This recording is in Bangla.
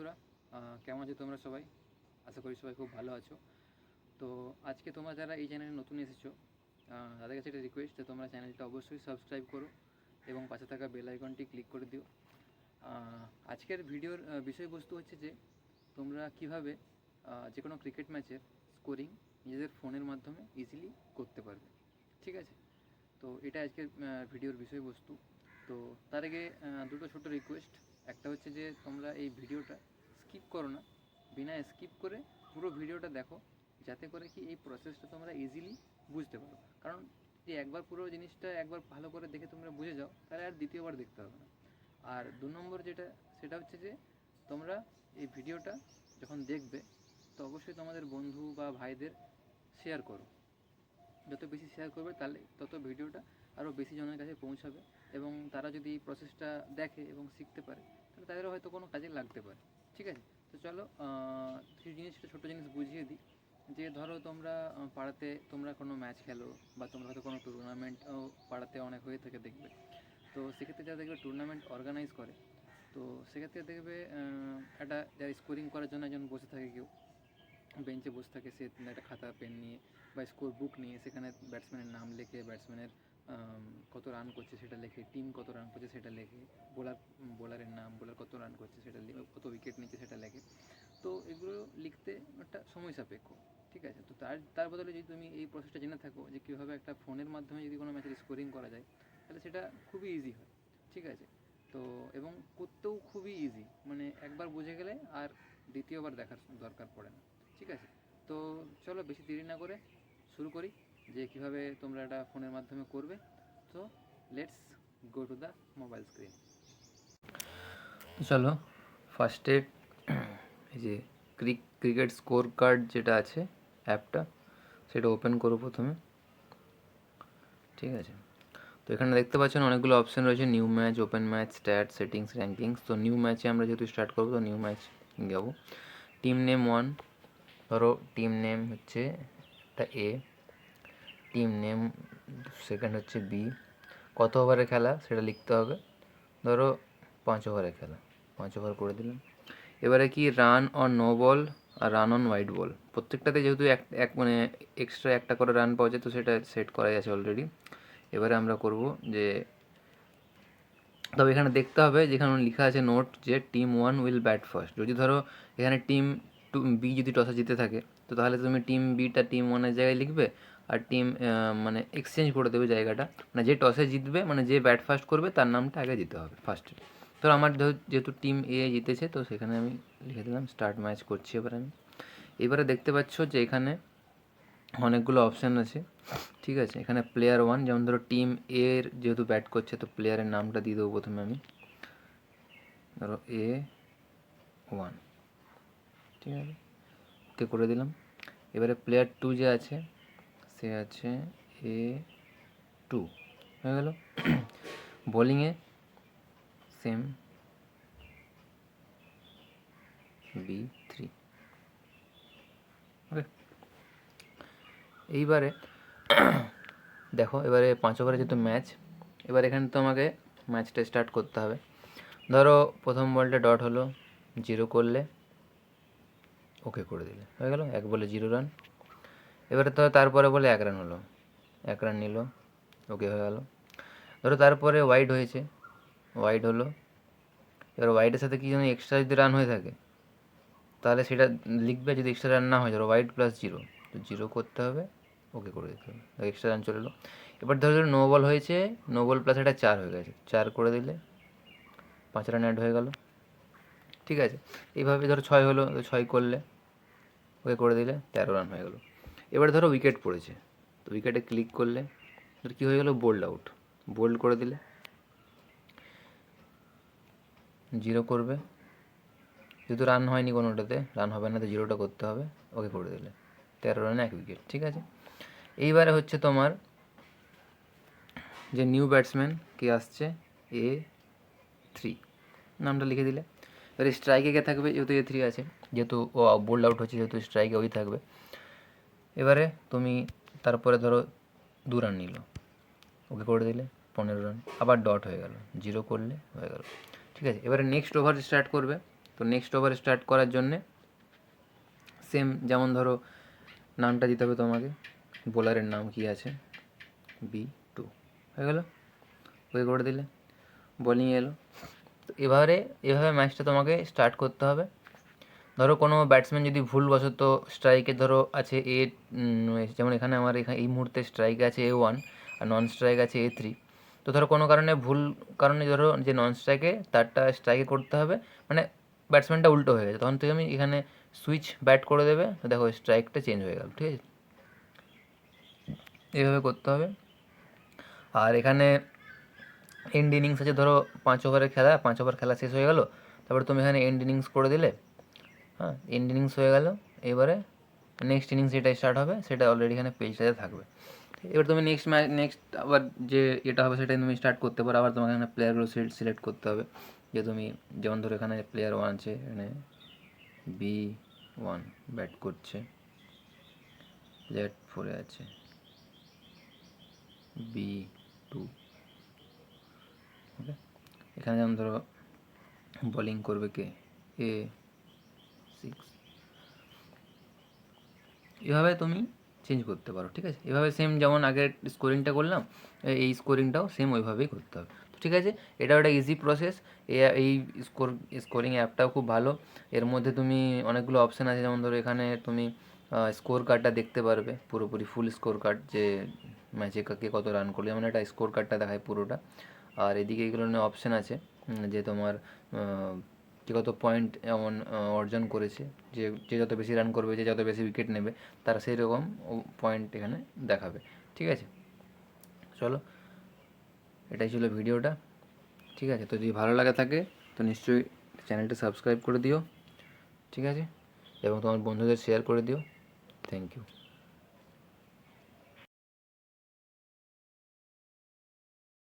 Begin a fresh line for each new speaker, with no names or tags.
বন্ধুরা, কেমন আছো তোমরা সবাই? আশা করি সবাই খুব ভালো আছো। তো আজকে তোমরা যারা এই চ্যানেলে নতুন এসেছো, তাদের কাছে একটা রিকোয়েস্ট যে তোমরা চ্যানেলটা অবশ্যই সাবস্ক্রাইব করো এবং পাশে থাকা বেল আইকনটি ক্লিক করে দিও। আজকের ভিডিওর বিষয়বস্তু হচ্ছে যে তোমরা কীভাবে যে কোনো ক্রিকেট ম্যাচের স্কোরিং নিজেদের ফোনের মাধ্যমে ইজিলি করতে পারবে। ঠিক আছে? তো এটা আজকের ভিডিওর বিষয়বস্তু। তো তার আগে দুটো ছোটো রিকোয়েস্ট। একটা হচ্ছে যে তোমরা এই ভিডিওটা স্কিপ করো না, বিনা স্কিপ করে পুরো ভিডিওটা দেখো, যাতে করে কি এই প্রসেসটা তোমরা ইজিলি বুঝতে পারো। কারণ যদি একবার পুরো জিনিসটা একবার ভালো করে দেখে তোমরা বুঝে যাও, তাহলে আর দ্বিতীয়বার দেখতে হবে না। আর 2 নম্বর যেটা, সেটা হচ্ছে যে তোমরা এই ভিডিওটা যখন দেখবে, তো অবশ্যই তোমাদের বন্ধু বা ভাইদের শেয়ার করো। যত বেশি শেয়ার করবে তাহলে তত ভিডিওটা আরও বেশি জনের কাছে পৌঁছাবে, এবং তারা যদি এই প্রসেসটা দেখে এবং শিখতে পারে, তাহলে তাদেরও হয়তো কোনো কাজে লাগতে পারে। ঠিক আছে? তো চলো কিছু জিনিসটা ছোটো জিনিস বুঝিয়ে দিই। যে ধরো তোমরা পাড়াতে তোমরা কোনো ম্যাচ খেলো, বা তোমরা হয়তো কোনো টুর্নামেন্টও পাড়াতে অনেক হয়ে থাকে দেখবে। তো সেক্ষেত্রে যারা দেখবে টুর্নামেন্ট অর্গানাইজ করে, তো সেক্ষেত্রে দেখবে একটা যারা স্কোরিং করার জন্য একজন বসে থাকে, কেউ বেঞ্চে বসে থাকে, সে একটা খাতা পেন নিয়ে বা স্কোর বুক নিয়ে সেখানে ব্যাটসম্যানের নাম লেখে, ব্যাটসম্যানের কত রান করছে সেটা লেখে, টিম কত রান করছে সেটা লেখে, বোলারের নাম, বোলার কত রান করছে সেটা কত উইকেট নিচ্ছে সেটা লেখে। তো এগুলো লিখতে একটা সময় সাপেক্ষ। ঠিক আছে? তো তার বদলে যদি তুমি এই প্রসেসটা জেনে থাকো যে কীভাবে একটা ফোনের মাধ্যমে যদি কোনো ম্যাচের স্কোরিং করা যায়, তাহলে সেটা খুবই ইজি হয়। ঠিক আছে? তো এবং করতেও খুবই ইজি, মানে একবার বুঝে গেলে আর দ্বিতীয়বার দেখার দরকার পড়ে না। ঠিক আছে? তো চলো বেশি দেরি না করে শুরু করি যে কীভাবে তোমরা এটা ফোনের মাধ্যমে করবে। তো let's go to the mobile screen. চলো ফার্স্টে এই যে ক্রিকেট স্কোর কার্ড যেটা আছে অ্যাপটা, সেটা ওপেন করো প্রথমে। ঠিক আছে? তো এখানে দেখতে পাচ্ছেন অনেকগুলো অপশান রয়েছে, new match, open match, stat, settings, rankings. তো নিউ ম্যাচে আমরা যেহেতু স্টার্ট করবো, তো নিউ ম্যাচ যাবো। টিম নেম 1, ধরো টিম নেম হচ্ছে একটা এ, টিম নেম সেকেন্ড হচ্ছে বি, কত ওভারের খেলা সেটা লিখতে হবে। ধরো 5 ওভারের খেলা, 5 ওভার করে দিলাম। এবারে কি রান অন নো বল আর রান অন ওয়াইড বল, প্রত্যেকটাতে যেহেতু এক মানে এক্সট্রা একটা করে রান পাওয়া যায়, তো সেটা সেট করা আছে অলরেডি। এবারে আমরা করব যে, তবে এখানে দেখতে হবে যেখানে লেখা আছে নোট যে টিম 1 উইল ব্যাট ফার্স্ট। যদি ধরো এখানে টিম বি যদি টসে জিতে থাকে, তো তাহলে তুমি টিম বিটা টিম 1-এর জায়গায় লিখবে, আর টিম মানে এক্সচেঞ্জ করে দেবে জায়গাটা, মানে যে টসে জিতবে, মানে যে ব্যাট ফার্স্ট করবে তার নামটা আগে দিতে হবে ফার্স্টে। তো আমার যেহেতু টিম এ জিতেছে, তো সেখানে আমি লিখে দিলাম স্টার্ট ম্যাচ করছি। এবারে দেখতে পাচ্ছ যে এখানে অনেকগুলো অপশান আছে। ঠিক আছে? এখানে প্লেয়ার 1, যেমন ধরো টিম এর যেহেতু ব্যাট করছে, তো প্লেয়ারের নামটা দিয়ে দেবো প্রথমে আমি, ধরো A1। ঠিক আছে? ওকে করে দিলাম। এবারে প্লেয়ার 2 যে আছে, সে আছে A2, হয়ে গেল। বোলিংয়ে সেম B3। ওকে, এইবারে দেখো, এবারে 5 ওভারে যেহেতু ম্যাচ, এবার এখানে তো আমাকে ম্যাচটা স্টার্ট করতে হবে। ধরো প্রথম বলটা ডট হলো, 0 করলে ওকে করে দিলে, হয়ে গেল, 1 বলে 0 রান। এবারে তো তারপরে বলে 1 রান হলো, 1 রান নিল, ওকে হয়ে গেল। ধরো তারপরে ওয়াইড হয়েছে, ওয়াইড হলো। এবার ওয়াইডের সাথে কি যেন এক্সট্রা যদি রান হয়ে থাকে, তাহলে সেটা লিখবে। যদি এক্সট্রা রান না হয়, ধরো ওয়াইড প্লাস 0, তো 0 করতে হবে, ওকে করে দিতে হবে, এক্সট্রা রান চলে এলো। এবার ধরো নো বল হয়েছে, নো বল প্লাস এটা 4 হয়ে গেছে, 4 করে দিলে 5 রান অ্যাড হয়ে গেল। ঠিক আছে? এইভাবে ধরো 6 হলো, তো 6 করলে ওকে করে দিলে 13 রান হয়ে গেল। এবার ধরো উইকেট পড়েছে, তো উইকেটে ক্লিক করলে ধর কী হয়ে গেলো, বোল্ড আউট, বোল্ড করে দিলে 0 করবে। যেহেতু রান হয়নি কোনোটাতে, রান হবে না, তো 0টা করতে হবে, ওকে করে দিলে 13 রানে 1 উইকেট। ঠিক আছে? এইবারে হচ্ছে তোমার যে নিউ ব্যাটসম্যান কে আসছে, A3, নামটা লিখে দিলে। এবার স্ট্রাইকে কে থাকবে, যেহেতু A3 আছে, যেহেতু ও বোল্ড আউট হচ্ছে, যেহেতু স্ট্রাইকে ওই থাকবে। এবারে তুমি তারপরে ধরো 2 রান নিল, ওকে করে দিলে 15 রান, আবার ডট হয়ে গেল, 0 করলে হয়ে গেল। ঠিক আছে? এবারে নেক্সট ওভার স্টার্ট করবে, তো নেক্সট ওভার স্টার্ট করার জন্যে সেম যেমন ধরো নামটা দিতে হবে তোমাকে, বোলারের নাম কি আছে, B2 হয়ে গেলো, ওই করে দিলে বোলিং এলো। তো এভাবে ম্যাচটা তোমাকে স্টার্ট করতে হবে। ধরো কোনো ব্যাটসম্যান যদি ভুলবশত স্ট্রাইকে ধরো আছে যেমন এখানে আমার এই মুহূর্তে স্ট্রাইক আছে A1 আর নন স্ট্রাইক আছে A3। তো ধরো কোনো কারণে ভুল কারণে ধরো যে নন স্ট্রাইকে তারটা স্ট্রাইকে করতে হবে, মানে ব্যাটসম্যানটা উল্টো হয়ে গেছে, তখন থেকে আমি এখানে সুইচ ব্যাট করে দেবে, তো দেখো স্ট্রাইকটা চেঞ্জ হয়ে গেল, ঠিক আছে। এইভাবে করতে হবে। আর এখানে এন্ড ইনিংস আছে, ধরো 5 ওভারের খেলা, 5 ওভার খেলা শেষ হয়ে গেল, তারপরে তুমি এখানে এন্ড ইনিংস করে দিলে, হ্যাঁ এন্ড ইনিংস হয়ে গেল। এবারে নেক্সট ইনিংস যেটা স্টার্ট হবে সেটা অলরেডি এখানে পেজটাতে থাকবে। এবার তুমি নেক্সট আবার যে এটা হবে সেটাই তুমি স্টার্ট করতে পারো। আবার তোমাকে এখানে প্লেয়ারগুলো সিলেক্ট করতে হবে, যে তুমি যেমন ধরো এখানে প্লেয়ার 1 আছে, এখানে B1 ব্যাট করছে, প্লেয়ার 4 আছে B2, ওকে। এখানে যেমন ধরো বোলিং করবে কে, A6, এভাবে তুমি চেঞ্জ করতে পারো, ঠিক আছে। এভাবে সেম যেমন আগের স্কোরিংটা করলাম, এই স্কোরিংটাও সেম ওইভাবেই করতে হবে, ঠিক আছে। এটাও একটা ইজি প্রসেস। এই স্কোরিং অ্যাপটাও খুব ভালো। এর মধ্যে তুমি অনেকগুলো অপশান আছে, যেমন ধরো এখানে তুমি স্কোর কার্ডটা দেখতে পারবে, পুরোপুরি ফুল স্কোর কার্ড, যে ম্যাচে কে কত রান করলো, যেমন একটা স্কোর কার্ডটা দেখায় পুরোটা। আর এদিকে এগুলো নিয়ে অপশান আছে, যে তোমার যে কত পয়েন্ট এমন অর্জন করেছে, যে যত বেশি রান করবে, যে যত বেশি উইকেট নেবে, তারা সেই রকম পয়েন্ট এখানে দেখাবে, ঠিক আছে। চলো, এটাই ছিল ভিডিওটা, ঠিক আছে। তো যদি ভালো লাগে থাকে তো নিশ্চয়ই চ্যানেলটা সাবস্ক্রাইব করে দিও, ঠিক আছে, এবং তোমার বন্ধুদের শেয়ার করে দিও। Thank you.